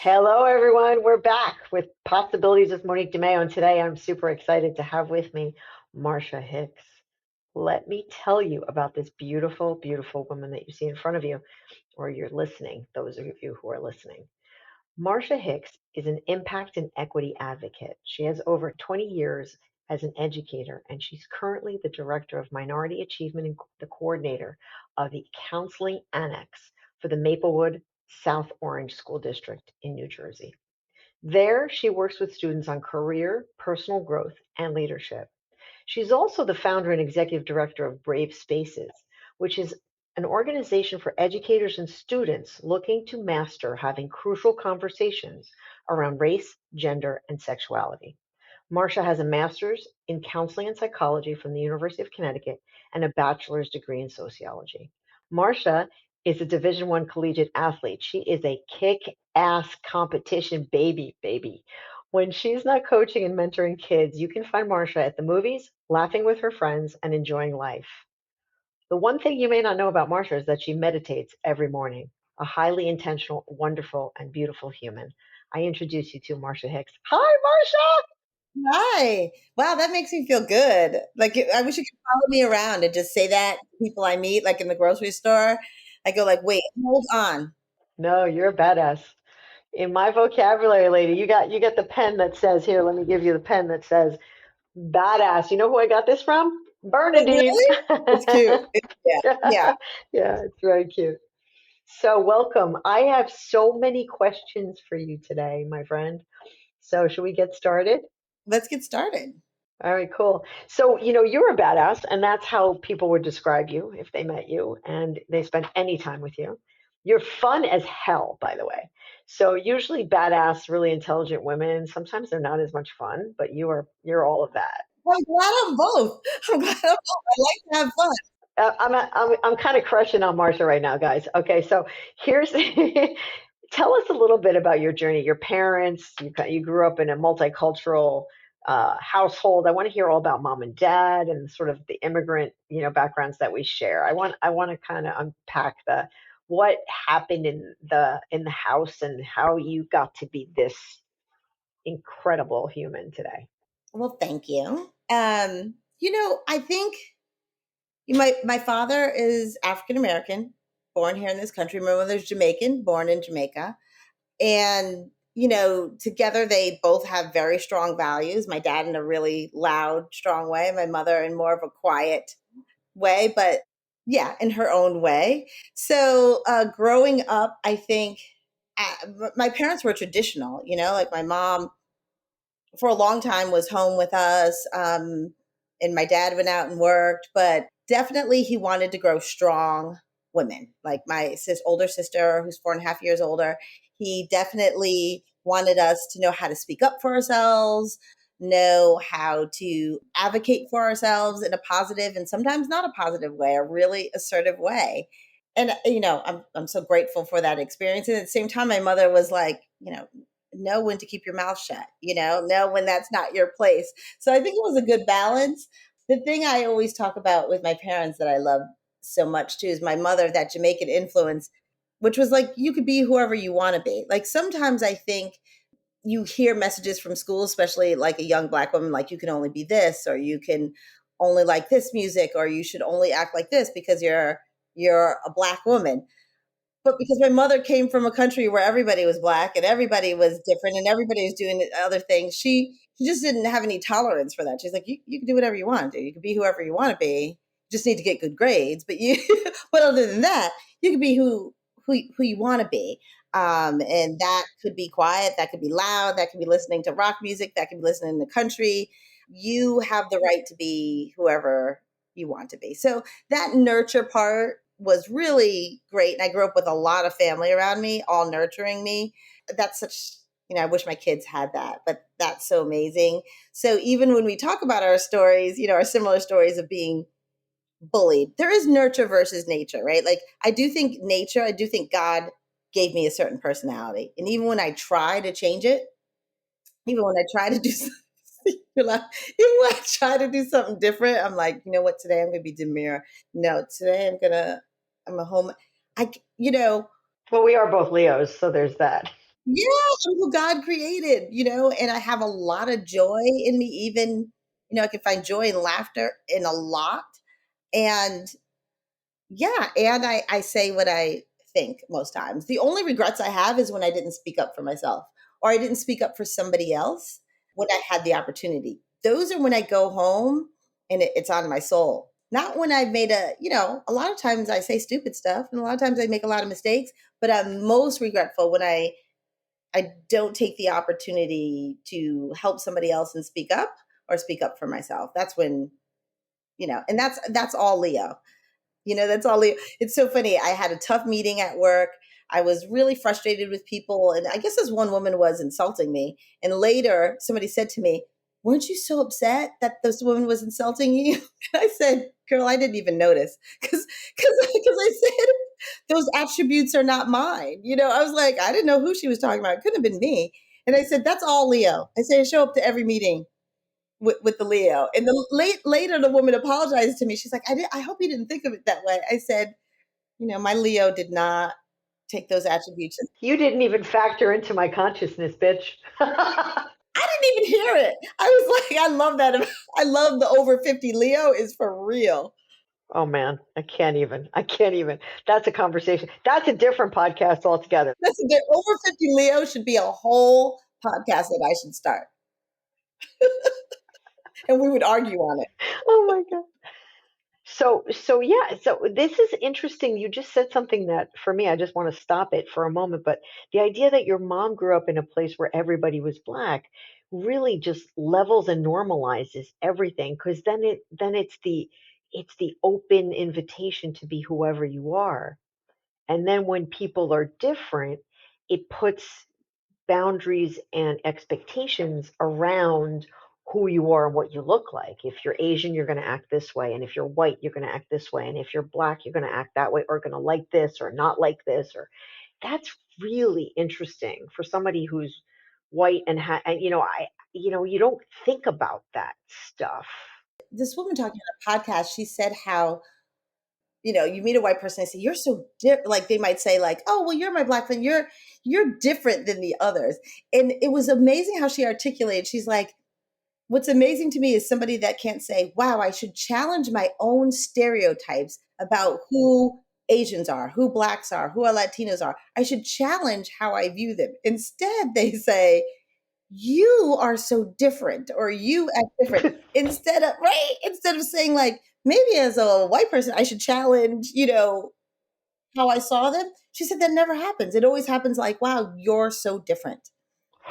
Hello, everyone. We're back with Possibilities with Monique de Maio, and today I'm super excited to have with me Marcia Hicks. Let me tell you about this beautiful, beautiful woman that you see in front of you, or you're listening, those of you who are listening. Marcia Hicks is an impact and equity advocate. She has over 20 years as an educator, and she's currently the director of minority achievement and the coordinator of the Counseling Annex for the Maplewood South Orange School District in New Jersey. There, she works with students on career, personal growth, and leadership. She's also the founder and executive director of Brave Spaces, which is an organization for educators and students looking to master having crucial conversations around race, gender, and sexuality. Marcia has a master's in counseling and psychology from the University of Connecticut and a bachelor's degree in sociology. Marcia is a Division One collegiate athlete. She is a kick-ass competition baby. When she's not coaching and mentoring kids, you can find Marcia at the movies, laughing with her friends, and enjoying life. The one thing you may not know about Marcia is that she meditates every morning, a highly intentional, wonderful, and beautiful human. I introduce you to Marcia Hicks. Hi, Marcia! Hi. Wow, that makes me feel good. Like I wish you could follow me around and just say that to people I meet, like in the grocery store. I go like, wait, hold on. No, you're a badass. In my vocabulary, lady, you got the pen that says here. Let me give you the pen that says badass. You know who I got this from? Oh, Bernadine. really? It's cute. Yeah, yeah. Yeah, it's very cute. So welcome. I have so many questions for you today, my friend. So should we get started? Let's get started. All right, cool. So, you're a badass, and that's how people would describe you if they met you and they spent any time with you. You're fun as hell, by the way. So, usually badass, really intelligent women, sometimes they're not as much fun, but you're all of that. I'm glad I'm both. I'm glad I'm both. I like to have fun. I'm kind of crushing on Marcia right now, guys. Okay, so here's tell us a little bit about your journey. Your parents, you grew up in a multicultural household. I want to hear all about mom and dad and sort of the immigrant, backgrounds that we share. I want to kind of unpack the what happened in the house and how you got to be this incredible human today. Well, thank you. I think my father is African American, born here in this country. My mother's Jamaican, born in Jamaica. And together they both have very strong values. My dad in a really loud, strong way, my mother in more of a quiet way, but yeah, in her own way. So growing up, I think my parents were traditional. Like my mom for a long time was home with us, and my dad went out and worked, but definitely he wanted to grow strong women. Like my older sister, who's 4.5 years older, he definitely wanted us to know how to speak up for ourselves, know how to advocate for ourselves in a positive and sometimes not a positive way, a really assertive way. And I'm so grateful for that experience. And at the same time, my mother was like, know when to keep your mouth shut, know when that's not your place. So I think it was a good balance. The thing I always talk about with my parents that I love so much too is my mother, that Jamaican influence, which was like, you could be whoever you want to be. Like sometimes I think you hear messages from school, especially like a young Black woman, like you can only be this, or you can only like this music, or you should only act like this because you're a Black woman. But because my mother came from a country where everybody was Black and everybody was different and everybody was doing other things, she just didn't have any tolerance for that. She's like, you can do whatever you want to do. You can be whoever you want to be. You just need to get good grades. But but other than that, you can be who you want to be. And that could be quiet, that could be loud, that could be listening to rock music, that could be listening to country. You have the right to be whoever you want to be. So that nurture part was really great. And I grew up with a lot of family around me, all nurturing me. That's such, I wish my kids had that, but that's so amazing. So even when we talk about our stories, our similar stories of being bullied, there is nurture versus nature, right? Like I do think God gave me a certain personality. And even when I try to change it, even when I try to do even when I try to do something different, I'm like, you know what, today I'm gonna be demure. No, today I'm a home. I, Well, we are both Leos, so there's that. Yeah, I'm who God created, and I have a lot of joy in me, even, I can find joy and laughter in a lot. And yeah, and I say what I think most times. The only regrets I have is when I didn't speak up for myself or I didn't speak up for somebody else when I had the opportunity. Those are when I go home and it's on my soul. Not when I've made a lot of times I say stupid stuff and a lot of times I make a lot of mistakes, but I'm most regretful when I don't take the opportunity to help somebody else and speak up or speak up for myself. That's when, and that's all Leo. That's all. It's so funny. I had a tough meeting at work. I was really frustrated with people. And I guess this one woman was insulting me. And later, somebody said to me, "Weren't you so upset that this woman was insulting you?" And I said, "Girl, I didn't even notice." Because I said, those attributes are not mine. I was like, I didn't know who she was talking about. It couldn't have been me. And I said, "That's all Leo." I say, "I show up to every meeting with the Leo." And later the woman apologized to me. She's like, I hope you didn't think of it that way. I said, my Leo did not take those attributes. You didn't even factor into my consciousness, bitch. I didn't even hear it. I was like, I love that. I love the over 50 Leo is for real. Oh man, I can't even. I can't even. That's a conversation. That's a different podcast altogether. Listen, the over 50 Leo should be a whole podcast that I should start. And we would argue on it. Oh my god. So yeah, so this is interesting. You just said something that for me, I just want to stop it for a moment, but the idea that your mom grew up in a place where everybody was black really just levels and normalizes everything because then it's the open invitation to be whoever you are. And then when people are different, it puts boundaries and expectations around who you are and what you look like. If you're Asian, you're going to act this way. And if you're white, you're going to act this way. And if you're black, you're going to act that way or going to like this or not like this. Or that's really interesting for somebody who's white and, and you don't think about that stuff. This woman talking on a podcast, she said how you meet a white person, they say, "You're so different." Like they might say, like, "Oh, well, you're my black friend. You're different than the others." And it was amazing how she articulated. She's like, "What's amazing to me is somebody that can't say, wow, I should challenge my own stereotypes about who Asians are, who blacks are, who our Latinos are. I should challenge how I view them." Instead, they say, "You are so different," or "You act different." Instead of saying, like, maybe as a white person, I should challenge, how I saw them. She said that never happens. It always happens like, "Wow, you're so different."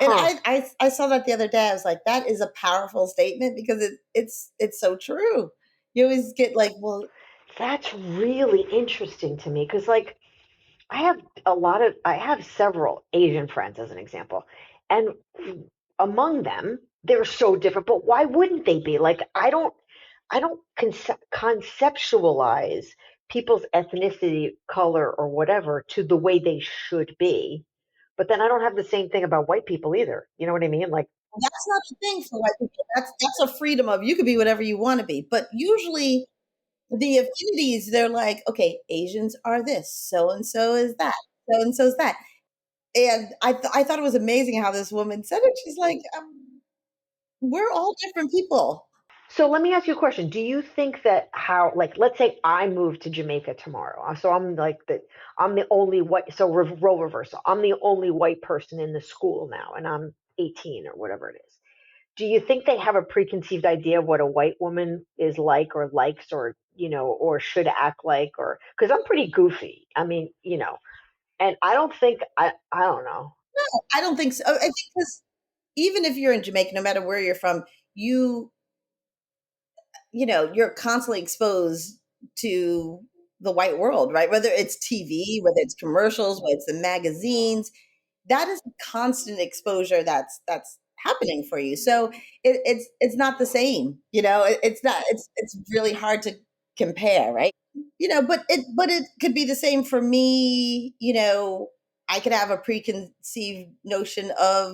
And Huh. I saw that the other day. I was like, that is a powerful statement because it's so true. You always get like, well, That's really interesting to me because, like, I have several Asian friends as an example. And among them, they're so different, but why wouldn't they be? Like, I don't conceptualize people's ethnicity, color, or whatever to the way they should be. But then I don't have the same thing about white people either. You know what I mean? Like, that's not the thing for white people. That's a freedom of you could be whatever you want to be. But usually the affinities, they're like, okay, Asians are this, so is that, so and so is that. And I thought it was amazing how this woman said it. She's like, we're all different people. so let me ask you a question. Do you think that how, like, let's say I move to Jamaica tomorrow. So I'm the only white, so role reversal. I'm the only white person in the school now, and I'm 18 or whatever it is. Do you think they have a preconceived idea of what a white woman is like or likes or, or should act like, or, because I'm pretty goofy. I mean, and I don't think, I don't know. I don't think so. I think because even if you're in Jamaica, no matter where you're from, you you're constantly exposed to the white world, right? Whether it's TV, whether it's commercials, whether it's the magazines, that is constant exposure that's happening for you. So it's not the same, it's not. It's really hard to compare, right? But it could be the same for me. I could have a preconceived notion of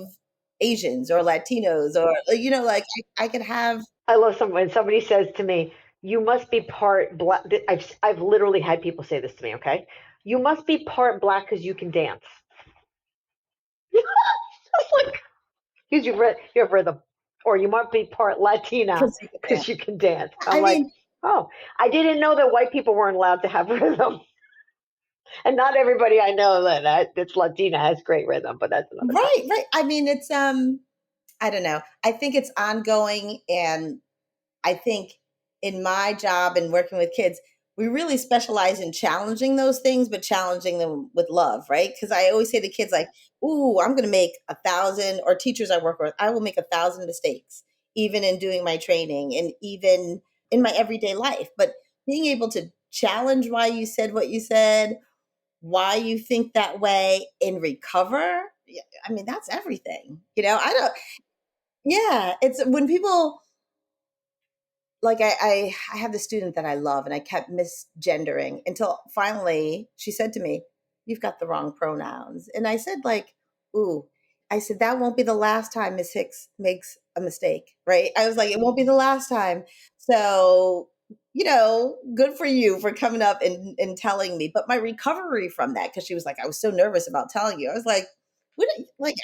Asians or Latinos, or like I could have. I love when somebody says to me, "You must be part black." I've literally had people say this to me. Okay, you must be part black because you can dance. Like, because you have rhythm, or you might be part Latina because you can because dance. you can dance. I'm I like, mean, oh, I didn't know that white people weren't allowed to have rhythm, and not everybody I know that's Latina has great rhythm, but that's another right, topic. right. I mean, it's I don't know. I think it's ongoing, and I think in my job and working with kids, we really specialize in challenging those things, but challenging them with love, right? Because I always say to kids, like, "Ooh, I'm going to make 1,000," or teachers I work with, I will make 1,000 mistakes, even in doing my training and even in my everyday life. But being able to challenge why you said what you said, why you think that way, and recover. Yeah, I mean, that's everything. I don't. Yeah, it's when people like I have the student that I love, and I kept misgendering until finally she said to me, "You've got the wrong pronouns." And I said, like, "Ooh," I said, "That won't be the last time Miss Hicks makes a mistake, right?" I was like, "It won't be the last time." So, good for you for coming up and telling me. But my recovery from that, because she was like, "I was so nervous about telling you." I was like, "What? Like,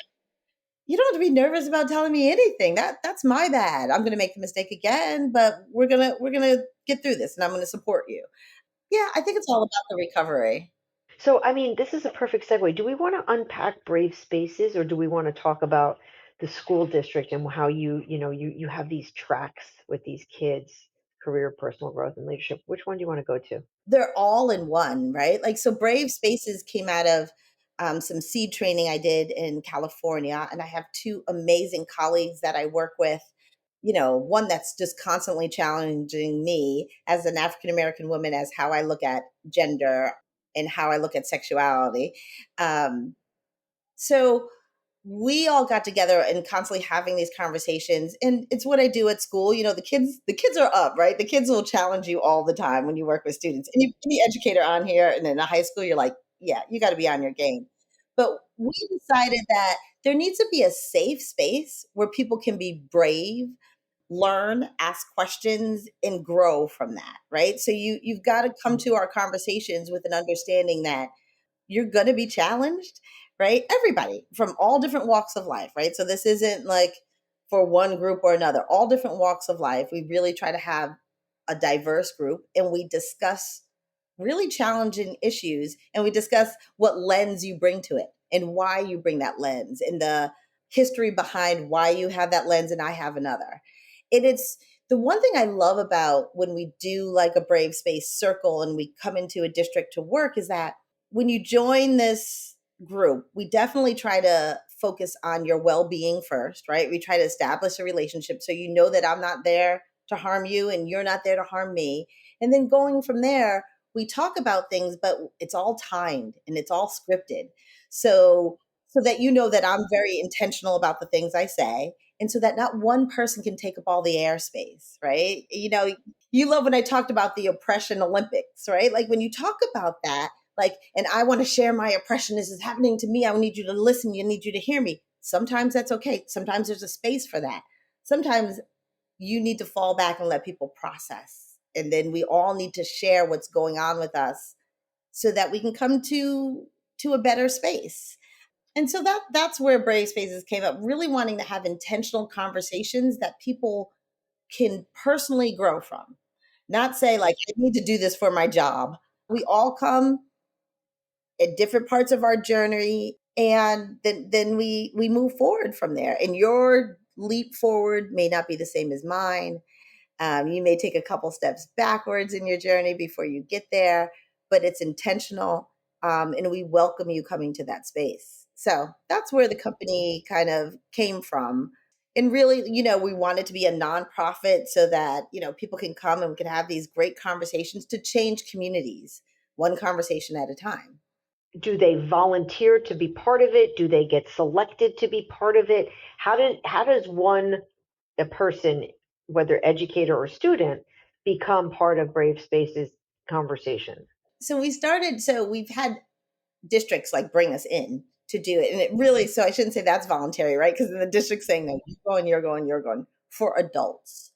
you don't have to be nervous about telling me anything. That's my bad. I'm going to make the mistake again, but we're going to get through this, and I'm going to support you." Yeah, I think it's all about the recovery. So, I mean, this is a perfect segue. Do we want to unpack Brave Spaces, or do we want to talk about the school district and how you have these tracks with these kids, career, personal growth, and leadership? Which one do you want to go to? They're all in one, right? Like, so Brave Spaces came out of some seed training I did in California, and I have two amazing colleagues that I work with. One that's just constantly challenging me as an African American woman, as how I look at gender and how I look at sexuality. Um, So we all got together and constantly having these conversations, and it's what I do at school. The kids are up, right? The kids will challenge you all the time when you work with students. And you any educator on here and in a high school, you're like, yeah, you got to be on your game. But we decided that there needs to be a safe space where people can be brave, learn, ask questions, and grow from that, right? So you've got to come to our conversations with an understanding that you're going to be challenged, right? Everybody from all different walks of life, right? So this isn't like for one group or another, all different walks of life. We really try to have a diverse group, and we discuss really challenging issues, and we discuss what lens you bring to it and why you bring that lens and the history behind why you have that lens and I have another. And it's the one thing I love about when we do like a Brave Space circle and we come into a district to work is that when you join this group, we definitely try to focus on your well being first, right? We try to establish a relationship so you know that I'm not there to harm you and you're not there to harm me. And then going from there, we talk about things, but it's all timed and it's all scripted. So that you know that I'm very intentional about the things I say. And so that not one person can take up all the airspace, right? You love when I talked about the oppression Olympics, right? Like when you talk about that, like, and I want to share my oppression. This is happening to me. I need you to listen. You need you to hear me. Sometimes that's okay. Sometimes there's a space for that. Sometimes you need to fall back and let people process. And then we all need to share what's going on with us so that we can come to a better space. And so that's where Brave Spaces came up, really wanting to have intentional conversations that people can personally grow from. Not say like I need to do this for my job. We all come at different parts of our journey, and then we move forward from there, and your leap forward may not be the same as mine. You may take a couple steps backwards in your journey before you get there, but it's intentional, and we welcome you coming to that space. So that's where the company kind of came from. And really, we want it to be a nonprofit so that, people can come and we can have these great conversations to change communities, one conversation at a time. Do they volunteer to be part of it? Do they get selected to be part of it? How does a person, whether educator or student, become part of Brave Spaces conversation? So we've had districts like bring us in to do it. And it really, so I shouldn't say that's voluntary, right? Because the district's saying, no, you're going for adults.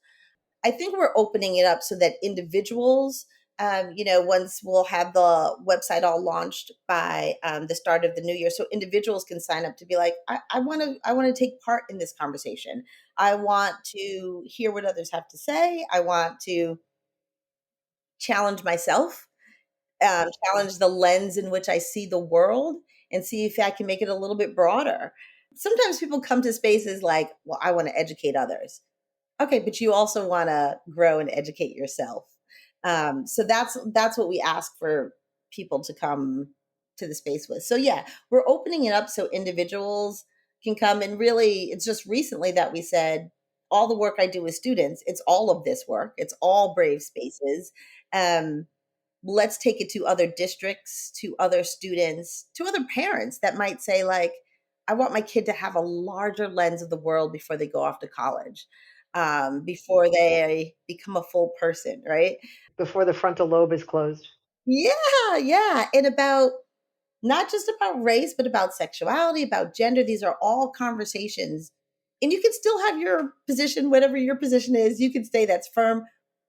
I think we're opening it up so that individuals Once we'll have the website all launched by the start of the new year, so individuals can sign up to be like, I want to take part in this conversation. I want to hear what others have to say. I want to challenge myself, challenge the lens in which I see the world, and see if I can make it a little bit broader. Sometimes people come to spaces like, well, I want to educate others. Okay, but you also want to grow and educate yourself. So that's what we ask for people to come to the space with. So yeah, we're opening it up so individuals can come. And really, it's just recently that we said all the work I do with students, it's all of this work. It's all Brave Spaces. Um, let's take it to other districts, to other students, to other parents that might say, like, I want my kid to have a larger lens of the world before they go off to college, before they become a full person, right? Before the frontal lobe is closed. Yeah, yeah. And about not just about race, but about sexuality, about gender. These are all conversations. And you can still have your position, whatever your position is. You can stay that's firm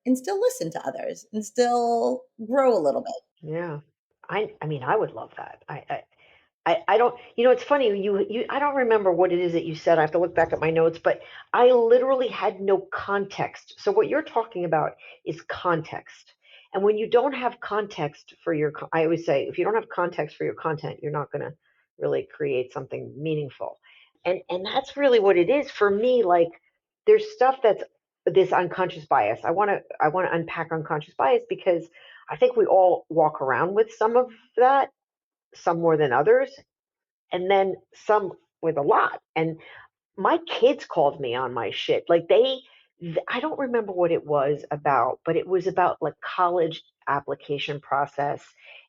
and still listen to others and still grow a little bit. Yeah. I mean, I would love that. I don't, it's funny, I don't remember what it is that you said. I have to look back at my notes, but I literally had no context. So what you're talking about is context. And when you don't have context for I always say, if you don't have context for your content, you're not going to really create something meaningful. And that's really what it is for me. Like, there's stuff that's this unconscious bias. I want to unpack unconscious bias because I think we all walk around with some of that, some more than others, and then some with a lot. And my kids called me on my shit. Like, I don't remember what it was about, but it was about like college application process,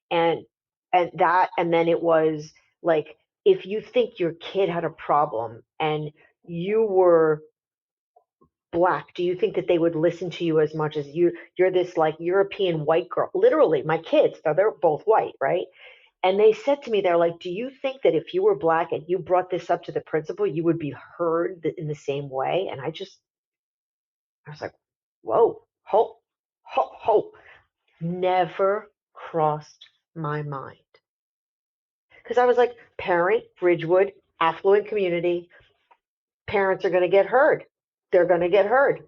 and and then it was like, if you think your kid had a problem and you were black, do you think that they would listen to you as much as you're this like European white girl? Literally, my kids, they're both white, right? And they said to me, they're like, do you think that if you were black and you brought this up to the principal, you would be heard in the same way? And I was like, whoa, ho, ho, ho. Never crossed my mind. Because I was like, parent, Bridgewood, affluent community, parents are going to get heard. They're going to get heard.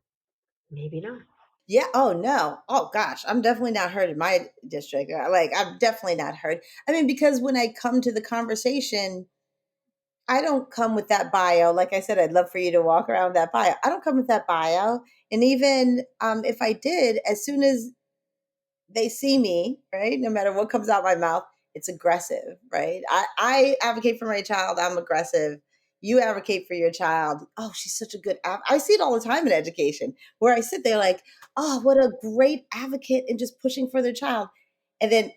Maybe not. Yeah. Oh no. Oh gosh. I'm definitely not heard in my district. Like, I'm definitely not heard. I mean, because when I come to the conversation, I don't come with that bio. Like I said, I'd love for you to walk around with that bio. I don't come with that bio. And even if I did, as soon as they see me, right, no matter what comes out my mouth, it's aggressive, right? I advocate for my child. I'm aggressive. You advocate for your child. Oh, she's such a good I see it all the time in education where I sit there like, oh, what a great advocate and just pushing for their child. And then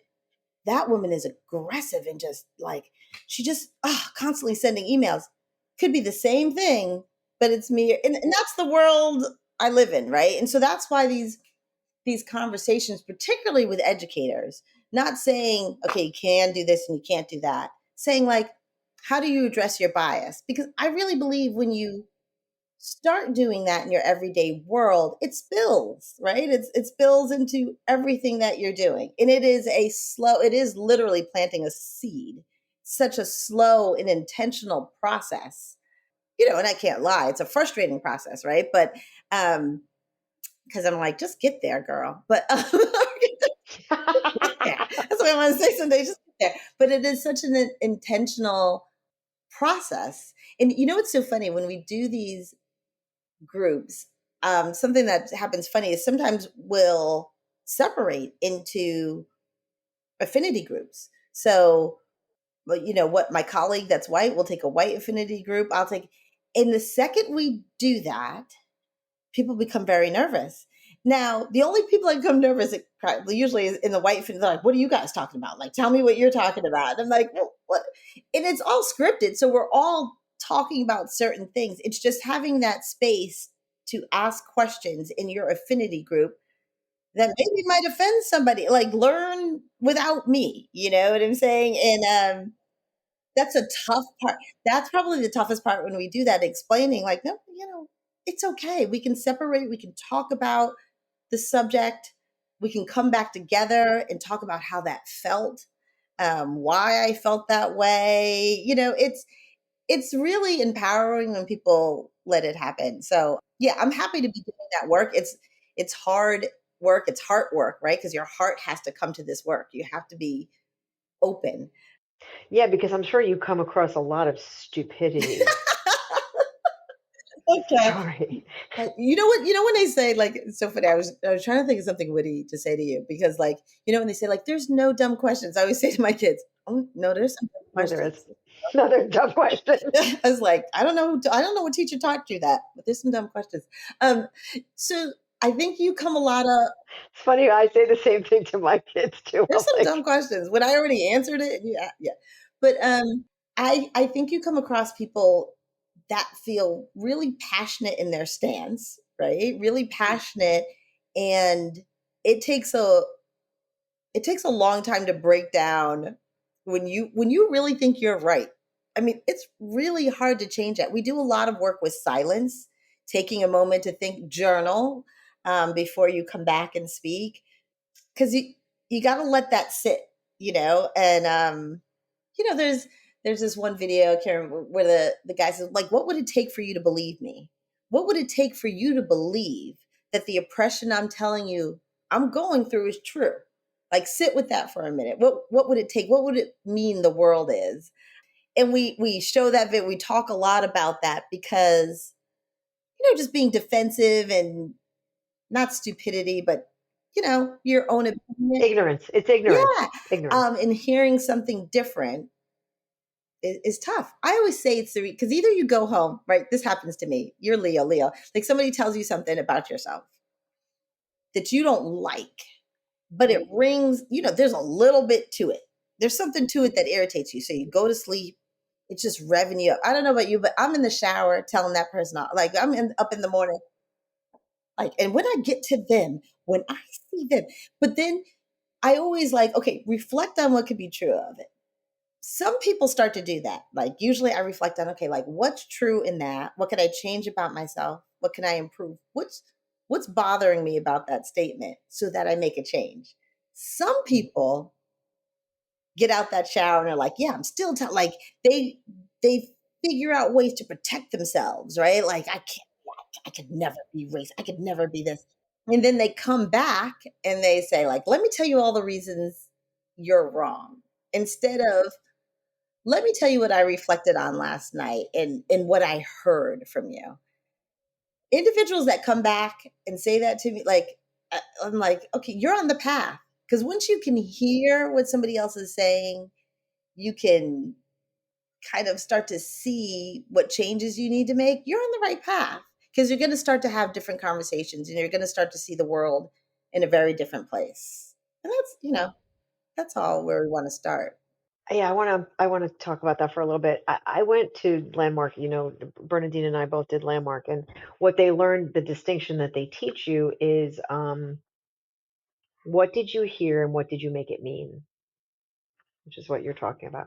that woman is aggressive and just like, she just constantly sending emails. Could be the same thing, but it's me. And that's the world I live in, right? And so that's why these conversations, particularly with educators, not saying, okay, you can do this and you can't do that, saying like, how do you address your bias? Because I really believe when you start doing that in your everyday world, it spills, right? It spills into everything that you're doing. And it is literally planting a seed. Such a slow and intentional process. And I can't lie, it's a frustrating process, right? But because I'm like, just get there, girl. But yeah, that's what I want to say someday. Just get there. But it is such an intentional process. And what's so funny when we do these groups, something that happens funny is sometimes we'll separate into affinity groups. So, but what, my colleague that's white will take a white affinity group. I'll take, and the second we do that, people become very nervous. Now, the only people that become nervous usually is in the white affinity. They're like, "What are you guys talking about? Like, tell me what you're talking about." And I'm like, "Well, what?" And it's all scripted, so we're all talking about certain things. It's just having that space to ask questions in your affinity group that maybe might offend somebody. Like, learn without me. You know what I'm saying? And that's a tough part. That's probably the toughest part when we do that, explaining like, no, it's okay. We can separate. We can talk about the subject we can come back together and talk about how that felt, why I felt that way. It's really empowering when people let it happen. So yeah, I'm happy to be doing that work. It's hard work. It's heart work, right? Because your heart has to come to this work. You have to be open. Yeah, because I'm sure you come across a lot of stupidity. Okay. Sorry. You know what? You know when they say like it's so funny. I was trying to think of something witty to say to you because like when they say like there's no dumb questions. I always say to my kids, oh no, there's some dumb No, there is. questions. Another dumb question. I was like, I don't know what teacher taught you that, but there's some dumb questions. Um, so I think you come a lot of It's funny, I say the same thing to my kids too. I'm there's some like, dumb questions when I already answered it. Yeah, yeah. But I think you come across people that feel really passionate in their stance, right? Really passionate, and it takes a it takes a long time to break down when you really think you're right. I mean, it's really hard to change that. We do a lot of work with silence, taking a moment to think, journal before you come back and speak, because you got to let that sit, and there's this one video I can't remember, where the guy says like, what would it take for you to believe me? What would it take for you to believe that the oppression I'm telling you I'm going through is true? Like, sit with that for a minute. What would it take? What would it mean the world is? And we show that bit. We talk a lot about that because just being defensive and not stupidity, but your own opinion. ignorance. It's ignorance. Yeah. Ignorance. And hearing something different is tough. I always say it's because either you go home, right? This happens to me. You're Leo. Like somebody tells you something about yourself that you don't like, but it rings, there's a little bit to it. There's something to it that irritates you. So you go to sleep, it's just revving you up. I don't know about you, but I'm in the shower telling that person, like up in the morning, like, and when I get to them, when I see them, but then I always like, okay, reflect on what could be true of it. Some people start to do that. Like usually I reflect on, okay, like what's true in that? What can I change about myself? What can I improve? What's bothering me about that statement so that I make a change? Some people get out that shower and they're like, yeah, I'm still like they figure out ways to protect themselves, right? Like I could never be racist. I could never be this. And then they come back and they say, like, let me tell you all the reasons you're wrong. Instead of let me tell you what I reflected on last night and what I heard from you. Individuals that come back and say that to me, like, I'm like, okay, you're on the path. Because once you can hear what somebody else is saying, you can kind of start to see what changes you need to make. You're on the right path because you're going to start to have different conversations and you're going to start to see the world in a very different place. And that's all where we want to start. Yeah, I want to talk about that for a little bit. I went to Landmark, Bernadine and I both did Landmark, and what they learned, the distinction that they teach you is what did you hear and what did you make it mean, which is what you're talking about.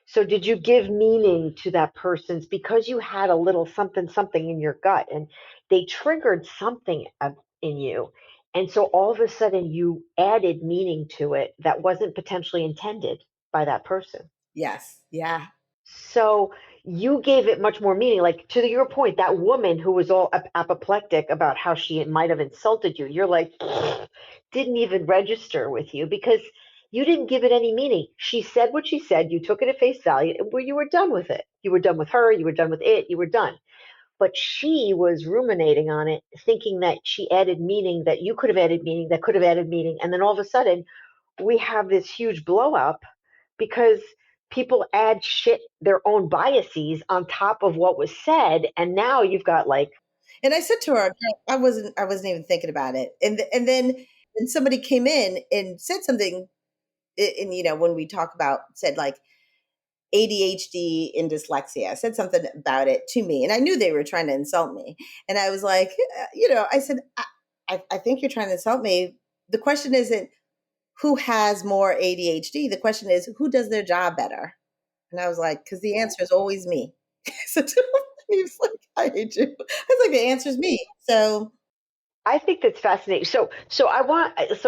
So did you give meaning to that person's because you had a little something something in your gut and they triggered something in you. And so all of a sudden you added meaning to it that wasn't potentially intended by that person. Yes. Yeah. So you gave it much more meaning. Like to your point, that woman who was all apoplectic about how she might have insulted you, you're like, didn't even register with you because you didn't give it any meaning. She said what she said. You took it at face value, where you were done with it. You were done with her. You were done with it. You were done. But she was ruminating on it, thinking that she added meaning, that you could have added meaning, that could have added meaning. And then all of a sudden, we have this huge blow up because people add shit, their own biases on top of what was said. And now you've got like, And I said to her, I wasn't even thinking about it. And then somebody came in and said something, and when we talk about said like ADHD and dyslexia, said something about it to me, and I knew they were trying to insult me. And I was like, I said, I think you're trying to insult me. The question isn't who has more ADHD. The question is who does their job better. And I was like, because the answer is always me. So he was like, I hate you. I was like, the answer is me. So I think that's fascinating. So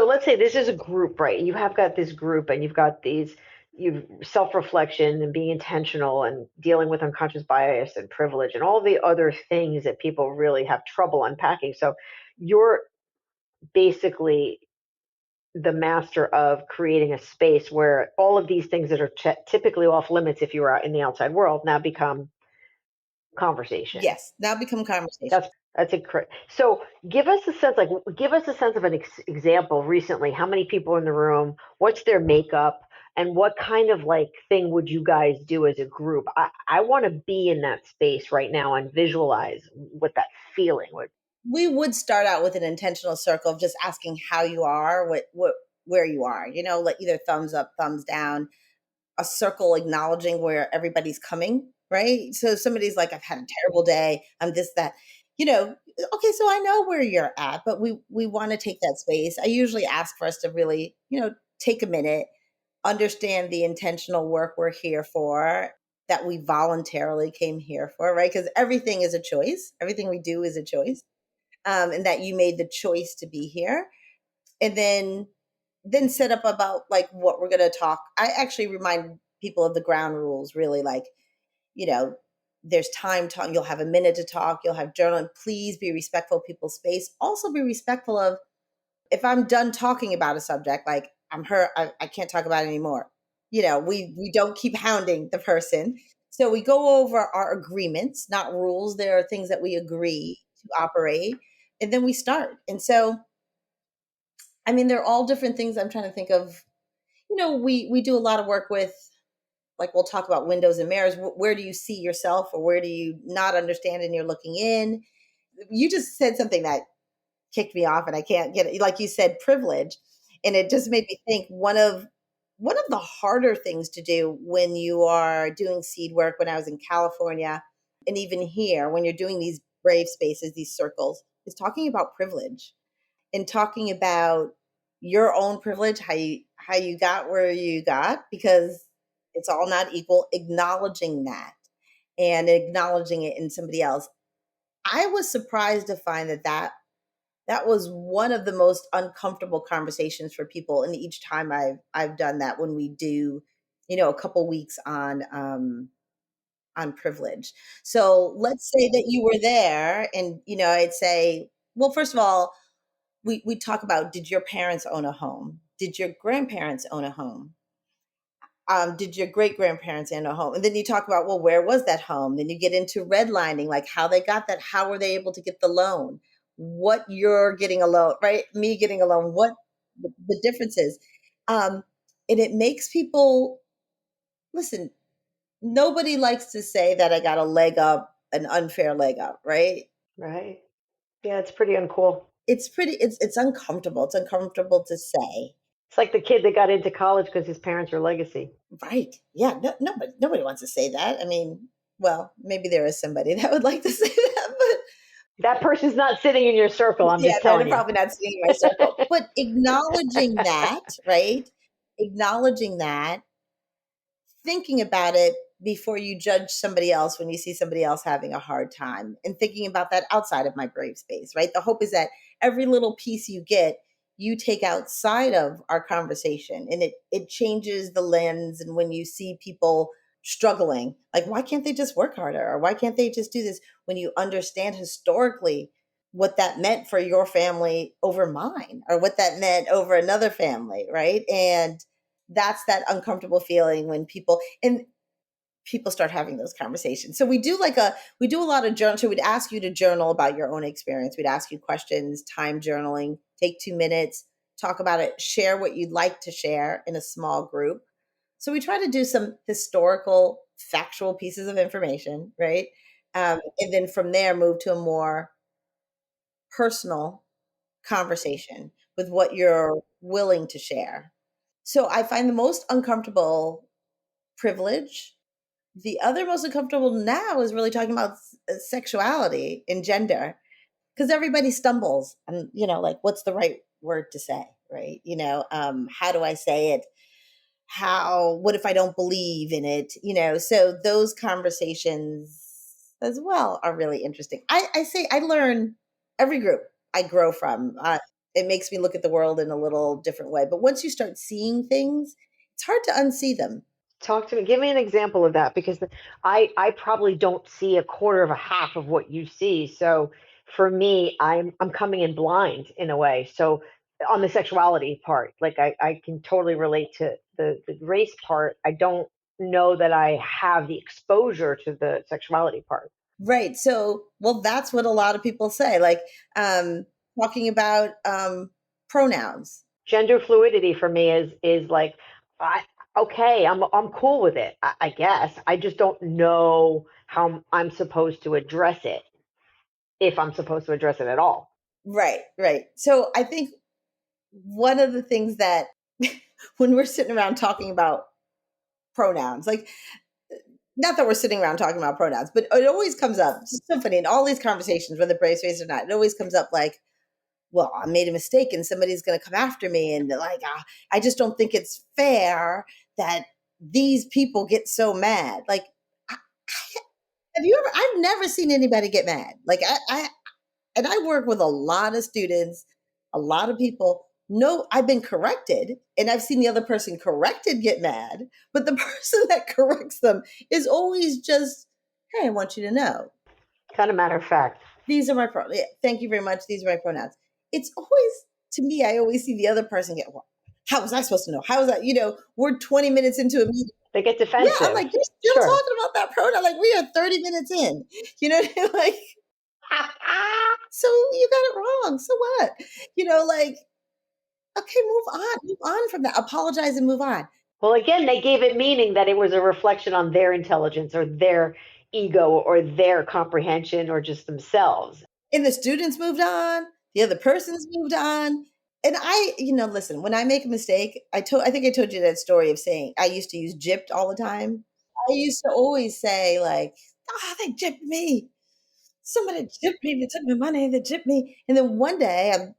let's say this is a group, right? You have got this group and you've got these you self-reflection and being intentional and dealing with unconscious bias and privilege and all the other things that people really have trouble unpacking. So you're basically the master of creating a space where all of these things that are typically off limits if you were out in the outside world now become conversation. Yes, now become conversation. That's incredible. So give us a sense of an example recently. How many people in the room? What's their makeup? And what kind of like thing would you guys do as a group? I want to be in that space right now and visualize what that feeling would. We would start out with an intentional circle of just asking how you are, where you are, like either thumbs up, thumbs down, a circle acknowledging where everybody's coming, right? So somebody's like, I've had a terrible day, I'm this, that, okay, so I know where you're at, but we want to take that space. I usually ask for us to really, take a minute, understand the intentional work we're here for, that we voluntarily came here for, right? Because everything is a choice. Everything we do is a choice. And that you made the choice to be here. And then set up about like what we're going to talk. I actually remind people of the ground rules, really, like, you know, there's time, you'll have a minute to talk, you'll have journaling. Please be respectful of people's space. Also be respectful of, if I'm done talking about a subject, like I'm hurt, I can't talk about it anymore. We don't keep hounding the person. So we go over our agreements, not rules. There are things that we agree to operate, and then we start. And so, I mean, they're all different things. I'm trying to think of, we do a lot of work with, like, we'll talk about windows and mirrors. Where do you see yourself, or where do you not understand and you're looking in? You just said something that kicked me off and I can't get it. Like you said, privilege. And it just made me think one of the harder things to do when you are doing seed work, when I was in California and even here, when you're doing these brave spaces, these circles, is talking about privilege and talking about your own privilege, how you got where you got, because it's all not equal, acknowledging that and acknowledging it in somebody else. I was surprised to find that was one of the most uncomfortable conversations for people. And each time I've done that, when we do, a couple weeks on privilege. So let's say that you were there, and I'd say, well, first of all, we talk about, did your parents own a home? Did your grandparents own a home? Did your great grandparents own a home? And then you talk about, well, where was that home? Then you get into redlining, like how they got that, how were they able to get the loan? What you're getting a loan, right? Me getting a loan, what the difference is. And it makes people listen. Nobody likes to say that I got a leg up, an unfair leg up, right? Right. Yeah, it's pretty uncool. It's uncomfortable. It's uncomfortable to say. It's like the kid that got into college because his parents are legacy. Right. Yeah. No, nobody wants to say that. I mean, well, maybe there is somebody that would like to say that, but That person's not sitting in your circle, I'm yeah, just they're telling you. probably not seeing my circle. But acknowledging that, right? Acknowledging that, thinking about it before you judge somebody else when you see somebody else having a hard time, and thinking about that outside of my brave space, right? The hope is that every little piece you get, you take outside of our conversation, and it changes the lens. And when you see people struggling, like, why can't they just work harder, or why can't they just do this, when you understand historically what that meant for your family over mine, or what that meant over another family, right? And that's that uncomfortable feeling when people start having those conversations. So we do a lot of journal. So we'd ask you to journal about your own experience. We'd ask you questions, time journaling, take 2 minutes, talk about it, share what you'd like to share in a small group. So we try to do some historical, factual pieces of information, right? And then from there, move to a more personal conversation with what you're willing to share. So I find the most uncomfortable privilege. The other most uncomfortable now is really talking about sexuality and gender, because everybody stumbles and, like, what's the right word to say, right? How do I say it? What if I don't believe in it? So those conversations as well are really interesting. I say I learn every group. I grow from. It makes me look at the world in a little different way. But once you start seeing things, it's hard to unsee them. Talk to me. Give me an example of that because I probably don't see a quarter of a half of what you see. So for me, I'm coming in blind in a way. So on the sexuality part, like I can totally relate to the race part. I don't know that I have the exposure to the sexuality part. Right. So, well, that's what a lot of people say, like talking about pronouns. Gender fluidity for me is like I okay, I'm cool with it. I guess I just don't know how I'm supposed to address it if I'm supposed to address it at all. Right, right. So I think one of the things that when we're sitting around talking about pronouns, like not that we're sitting around talking about pronouns, but it always comes up. It's so funny in all these conversations, whether race or not, it always comes up like, well, I made a mistake and somebody's going to come after me. And like, I just don't think it's fair that these people get so mad. Like, have you ever, I've never seen anybody get mad. Like and I work with a lot of students, a lot of people. No, I've been corrected and I've seen the other person corrected get mad, but the person that corrects them is always just, hey, I want you to know Kind of matter of fact. these are my pronouns. Yeah, thank you very much. These are my pronouns. It's always, to me, I always see the other person get, well, how was I supposed to know? How was that? We're 20 minutes into a meeting. They get Yeah, I'm defensive. like, you're still Sure. talking about that pronoun. Like, we are 30 minutes in. You know what I mean? Like, so you got it wrong. So what? Like, okay, move on from that. Apologize and move on. Well, again, they gave it meaning that it was a reflection on their intelligence or their ego or their comprehension or just themselves. And the students moved on, the other person's moved on. And listen, when I make a mistake, I think I told you that story of saying I used to use gypped all the time. I used to always say, like, they gypped me. Somebody gypped me, they took my money, they gypped me. And then one day I'm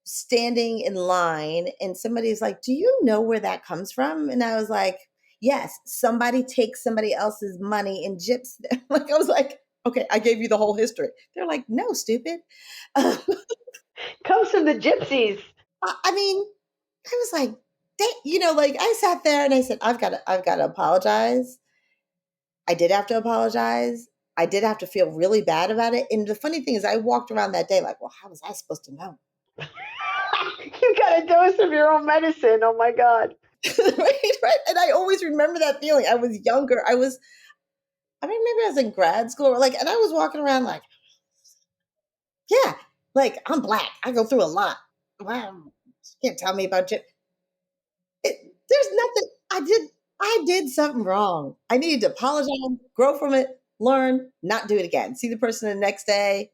standing in line and somebody's like, do you know where that comes from? And I was like, yes, somebody takes somebody else's money and gyps them. Like, I was like, okay, I gave you the whole history. They're like, no, stupid. Comes from the gypsies. I mean, I was like, like I sat there and I said, I've got to apologize. I did have to apologize. I did have to feel really bad about it. And the funny thing is, I walked around that day like, well, how was I supposed to know? You got a dose of your own medicine. Oh my God. Right. And I always remember that feeling. I was younger. I mean, maybe I was in grad school or and I was walking around like, yeah, like I'm black. I go through a lot. Wow. You can't tell me about you. There's nothing I did something wrong. I needed to apologize, grow from it, learn, not do it again. See the person the next day.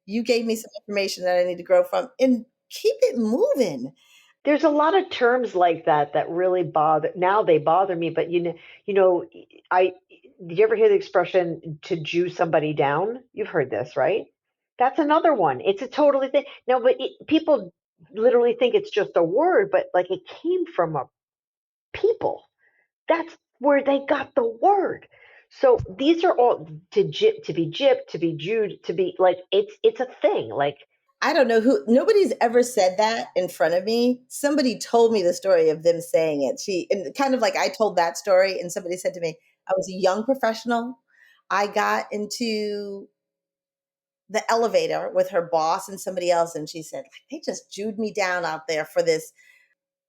You gave me some information that I need to grow from and keep it moving. There's a lot of terms like that that really bother. Now they bother me, but I did you ever hear the expression to Jew somebody down? You've heard this, right? That's another one. It's a totally thing. No, but people literally think it's just a word, but like it came from a people. That's where they got the word. So these are all to be gypped, to be Jewed, to be like it's a thing. Like I don't know nobody's ever said that in front of me. Somebody told me the story of them saying it. And kind of like I told that story and somebody said to me, I was a young professional. I got into the elevator with her boss and somebody else and she said, like, they just Jewed me down out there for this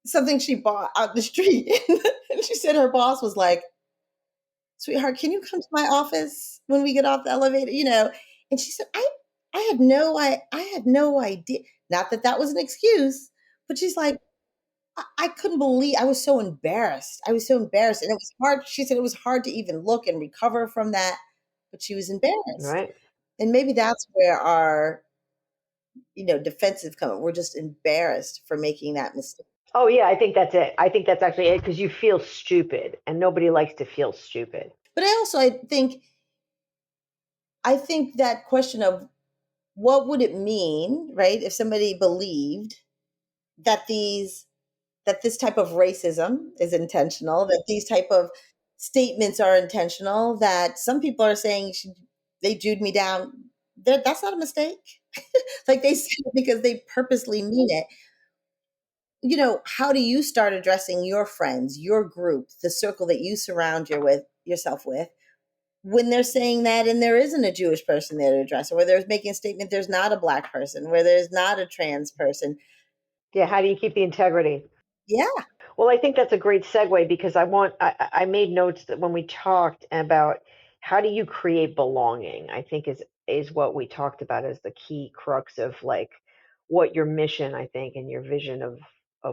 something she bought out the street. And she said her boss was like, sweetheart, can you come to my office when we get off the elevator? And she said, I had no idea. Not that that was an excuse, but she's like, I couldn't believe, I was so embarrassed. I was so embarrassed. And it was hard. She said it was hard to even look and recover from that, but she was embarrassed. right. And maybe that's where our, defensive come. We're just embarrassed for making that mistake. Oh yeah, I think that's it. I think that's actually it because you feel stupid, and nobody likes to feel stupid. But I think that question of what would it mean, right, if somebody believed that this type of racism is intentional, that these type of statements are intentional, that some people are saying they Jewed me down. that's not a mistake. Like they say it because they purposely mean it. How do you start addressing your friends, your group, the circle that you surround yourself with, when they're saying that and there isn't a Jewish person there to address it, where they're making a statement there's not a black person, where there's not a trans person? Yeah, how do you keep the integrity? Yeah, Well, I think that's a great segue because I made notes that when we talked about how do you create belonging, I think is what we talked about as the key crux of like what your mission, I think, and your vision of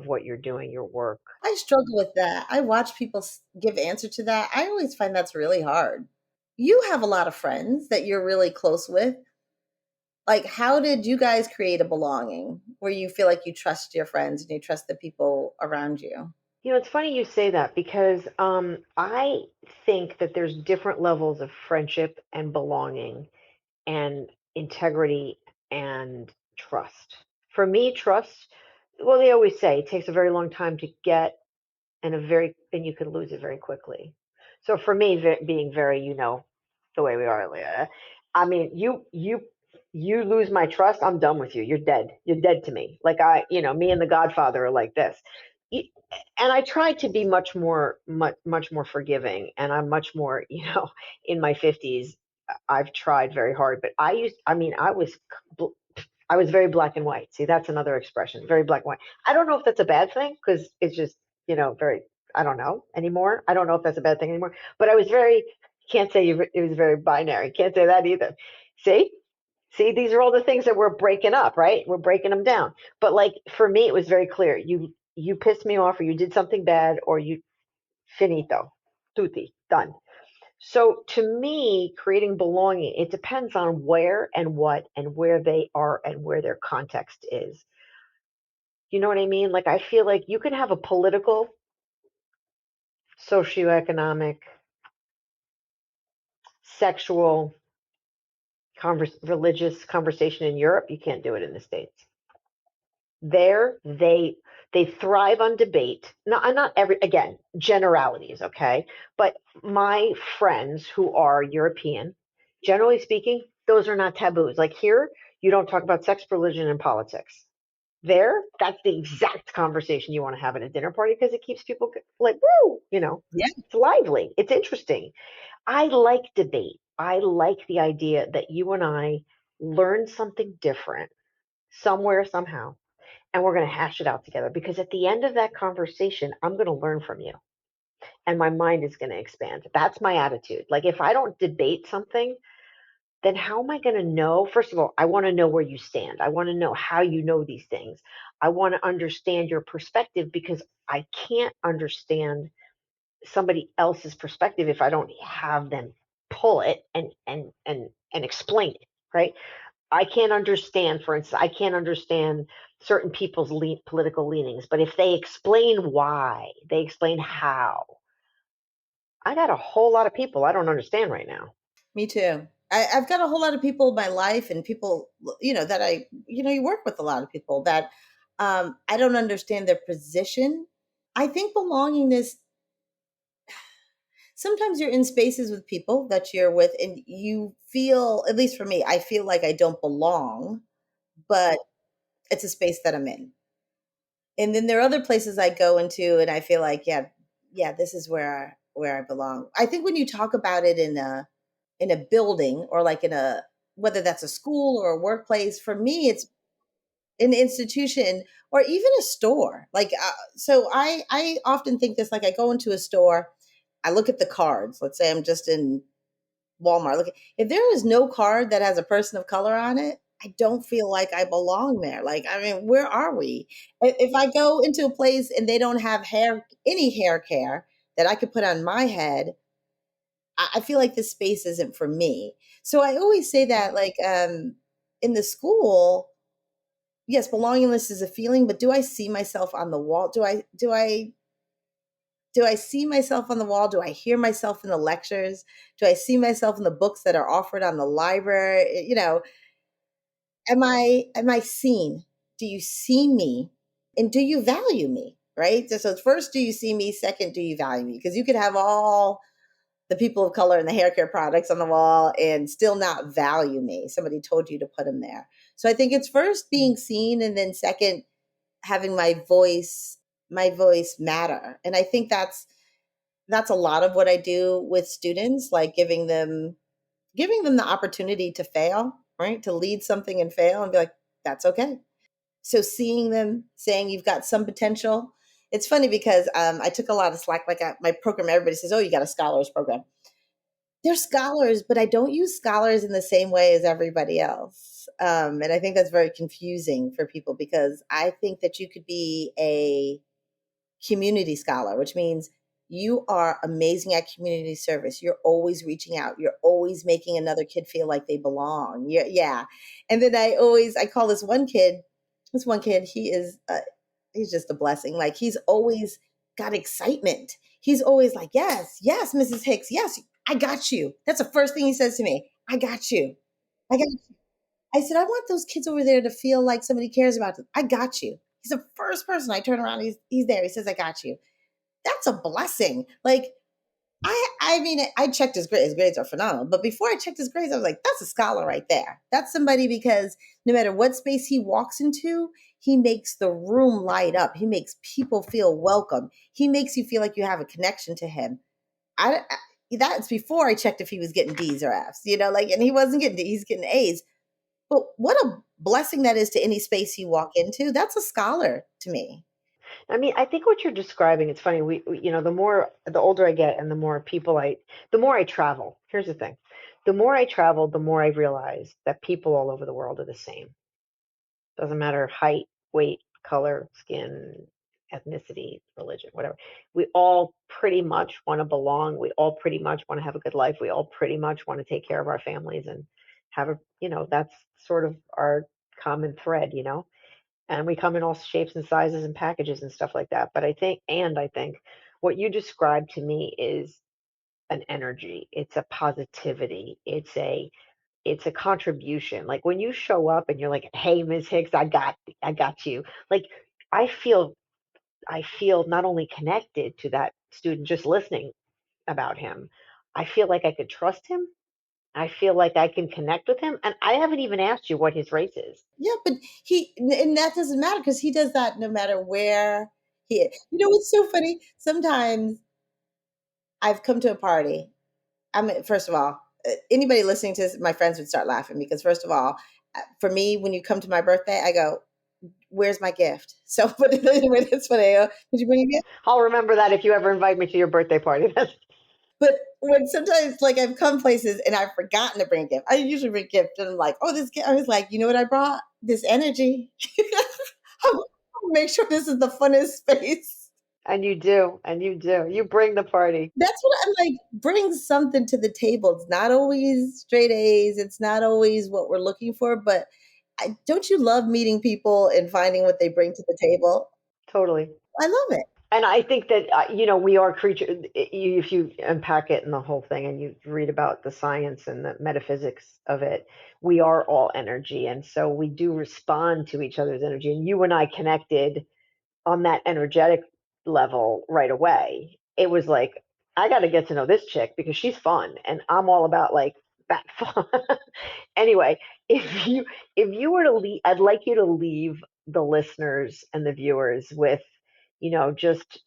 what you're doing, your work. I struggle with that. I watch people give answer to that. I always find that's really hard. You have a lot of friends that you're really close with. Like, how did you guys create a belonging where you feel like you trust your friends and you trust the people around you? It's funny you say that because I think that there's different levels of friendship and belonging and integrity and trust. For me, trust, well, they always say it takes a very long time to get and you can lose it very quickly. So for me, being very, the way we are, I mean, you lose my trust, I'm done with you. You're dead. You're dead to me. Like me and the Godfather are like this. And I try to be much more forgiving, and I'm much more, in my 50s. I've tried very hard, but I was very black and white. See, that's another expression, very black and white. I don't know if that's a bad thing because it's just, very, I don't know anymore. I don't know if that's a bad thing anymore. But I was very, can't say it was very binary. Can't say that either. See? See, these are all the things that we're breaking up, right? We're breaking them down. But like for me, it was very clear. You pissed me off, or you did something bad, or you finito, tutti, done. So to me, creating belonging, it depends on where and what and where they are and where their context is. You know what I mean? Like I feel like you can have a political, socioeconomic, sexual, religious conversation in Europe. You can't do it in the States. There, they thrive on debate. Not every, again, generalities, okay? But my friends who are European, generally speaking, those are not taboos. Like here, you don't talk about sex, religion, and politics. There, that's the exact conversation you want to have at a dinner party because it keeps people like, woo, Yeah, it's lively, it's interesting. I like debate. I like the idea that you and I learn something different somewhere, somehow, and we're going to hash it out together because at the end of that conversation, I'm going to learn from you and my mind is going to expand. That's my attitude. Like if I don't debate something, then how am I going to know? First of all, I want to know where you stand. I want to know how you know these things. I want to understand your perspective because I can't understand somebody else's perspective if I don't have them pull it and explain it, right? I can't understand, for instance, I can't understand certain people's political leanings, but if they explain why, they explain how, I got a whole lot of people I don't understand right now. me too. I've got a whole lot of people in my life and people, that you work with a lot of people that I don't understand their position. I think belongingness, sometimes you're in spaces with people that you're with and you feel, at least for me, I feel like I don't belong, but it's a space that I'm in. And then there are other places I go into and I feel like, yeah, yeah, this is where I belong. I think when you talk about it in a building or like in a, whether that's a school or a workplace, for me it's an institution or even a store. Like so I often think this, like I go into a store, I look at the cards. Let's say I'm just in Walmart. Look, if there is no card that has a person of color on it, I don't feel like I belong there. Like, I mean, where are we? If I go into a place and they don't have any hair care that I could put on my head, I feel like this space isn't for me. So I always say that, like, in the school, yes, belongingness is a feeling, but do I see myself on the wall? Do I see myself on the wall? Do I hear myself in the lectures? Do I see myself in the books that are offered on the library? Am I seen? Do you see me? And do you value me? Right? So first, do you see me? Second, do you value me? Because you could have all the people of color and the hair care products on the wall and still not value me. Somebody told you to put them there. So I think it's first being seen, and then second, having my voice matter. And I think that's a lot of what I do with students, like giving them the opportunity to fail, right? To lead something and fail and be like, that's okay. So seeing them saying you've got some potential. It's funny because I took a lot of slack. Like my program, everybody says, "Oh, you got a scholars program." They're scholars, but I don't use scholars in the same way as everybody else. And I think that's very confusing for people because I think that you could be a community scholar, which means you are amazing at community service. You're always reaching out. You're always making another kid feel like they belong. Yeah. And then I call this one kid, he's just a blessing. Like he's always got excitement. He's always like, yes, yes, Mrs. Hicks, yes, I got you. That's the first thing he says to me. I got you. I got you. I said, I want those kids over there to feel like somebody cares about them. I got you. He's the first person I turn around. He's there. He says, I got you. That's a blessing. Like I mean, I checked his grades. His grades are phenomenal. But before I checked his grades, I was like, that's a scholar right there. That's somebody because no matter what space he walks into, he makes the room light up. He makes people feel welcome. He makes you feel like you have a connection to him. I that's before I checked if he was getting D's or F's, like, and he wasn't getting D's, he's getting A's. But what a blessing that is to any space you walk into. That's a scholar to me. I mean, I think what you're describing, it's funny. The older I get and the more I travel. Here's the thing. The more I travel, the more I realize that people all over the world are the same. Doesn't matter height, weight, color, skin, ethnicity, religion, whatever. We all pretty much want to belong. We all pretty much want to have a good life. We all pretty much want to take care of our families and that's sort of our common thread. And we come in all shapes and sizes and packages and stuff like that. But I think what you described to me is an energy. It's a positivity. It's a contribution. Like when you show up and you're like, "Hey, Ms. Hicks, I got you." Like I feel I feel not only connected to that student just listening about him. I feel like I could trust him. I feel like I can connect with him. And I haven't even asked you what his race is. Yeah, but and that doesn't matter because he does that no matter where he is. What's so funny? Sometimes I've come to a party. First of all, anybody listening to this, my friends would start laughing because, first of all, for me, when you come to my birthday, I go, "Where's my gift?" So, but that's what I go. Did you bring a gift? I'll remember that if you ever invite me to your birthday party. But when sometimes, like, I've come places and I've forgotten to bring a gift, I usually bring a gift and I'm like, oh, this gift. I was like, you know what I brought? This energy. I'll make sure this is the funnest space. And you do, and you do. You bring the party. That's what I'm like. Bring something to the table. It's not always straight A's. It's not always what we're looking for. But don't you love meeting people and finding what they bring to the table? Totally. I love it. And I think that we are creatures. If you unpack it and the whole thing, and you read about the science and the metaphysics of it, we are all energy, and so we do respond to each other's energy. And you and I connected on that energetic level right away. It was like I got to get to know this chick because she's fun, and I'm all about like that fun. Anyway, if you were to leave, I'd like you to leave the listeners and the viewers with just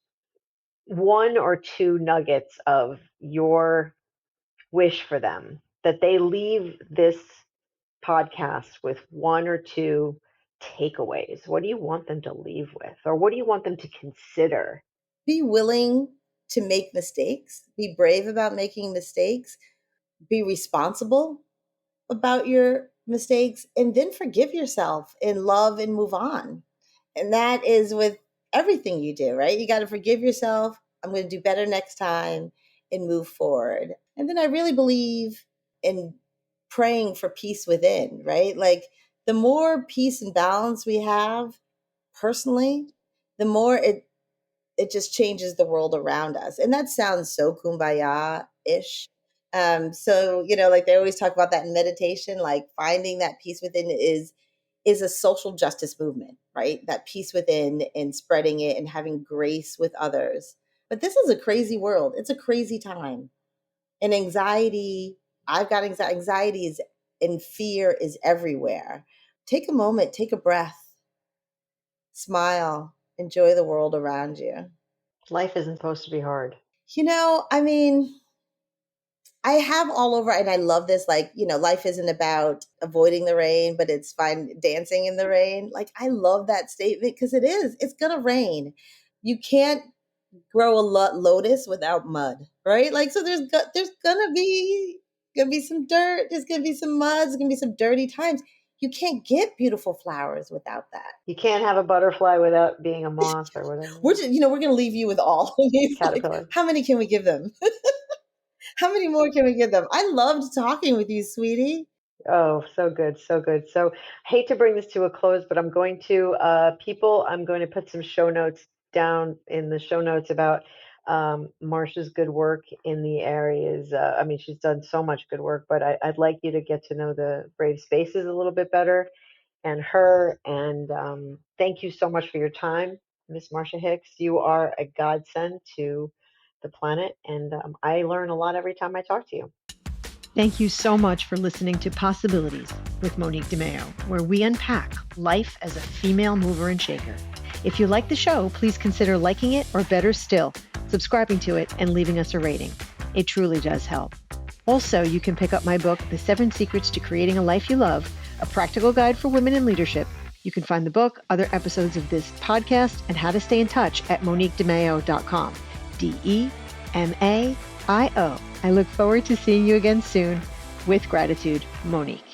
one or two nuggets of your wish for them, that they leave this podcast with one or two takeaways. What do you want them to leave with? Or what do you want them to consider? Be willing to make mistakes. Be brave about making mistakes. Be responsible about your mistakes, and then forgive yourself and love and move on. And that is with everything you do, right? You got to forgive yourself. I'm going to do better next time and move forward. And then I really believe in praying for peace within, right? Like the more peace and balance we have personally, the more it just changes the world around us. And that sounds so kumbaya ish. So, like they always talk about that in meditation, like finding that peace within is a social justice movement, right? That peace within and spreading it and having grace with others. But this is a crazy world. It's a crazy time. And anxiety, I've got anxiety is, and fear is everywhere. Take a moment, take a breath, smile, enjoy the world around you. Life isn't supposed to be hard. I mean, I have all over, and I love this, like, life isn't about avoiding the rain, but it's fine dancing in the rain. Like, I love that statement because it is. It's going to rain. You can't grow a lotus without mud, right? Like, so there's gonna be some dirt, there's gonna be some mud, there's gonna be some dirty times. You can't get beautiful flowers without that. You can't have a butterfly without being a moth or whatever. We're gonna leave you with all of these. Like, Caterpillar. how many can we give them? How many more can we give them? I loved talking with you, sweetie. Oh, so good, so good. So, hate to bring this to a close, but I'm going to I'm going to put some show notes down in the show notes about Marcia's good work in the areas. I mean, she's done so much good work, but I'd like you to get to know the Brave Spaces a little bit better and her. And thank you so much for your time, Miss Marcia Hicks. You are a godsend to the planet, and I learn a lot every time I talk to you. Thank you so much for listening to Possibilities with Monique de Maio, where we unpack life as a female mover and shaker. If you like the show, please consider liking it, or better still, subscribing to it and leaving us a rating. It truly does help. Also, you can pick up my book, The 7 Secrets to Creating a Life You Love, a practical guide for women in leadership. You can find the book, other episodes of this podcast, and how to stay in touch at moniquedemaio.com. DEMAIO. I look forward to seeing you again soon. With gratitude, Monique.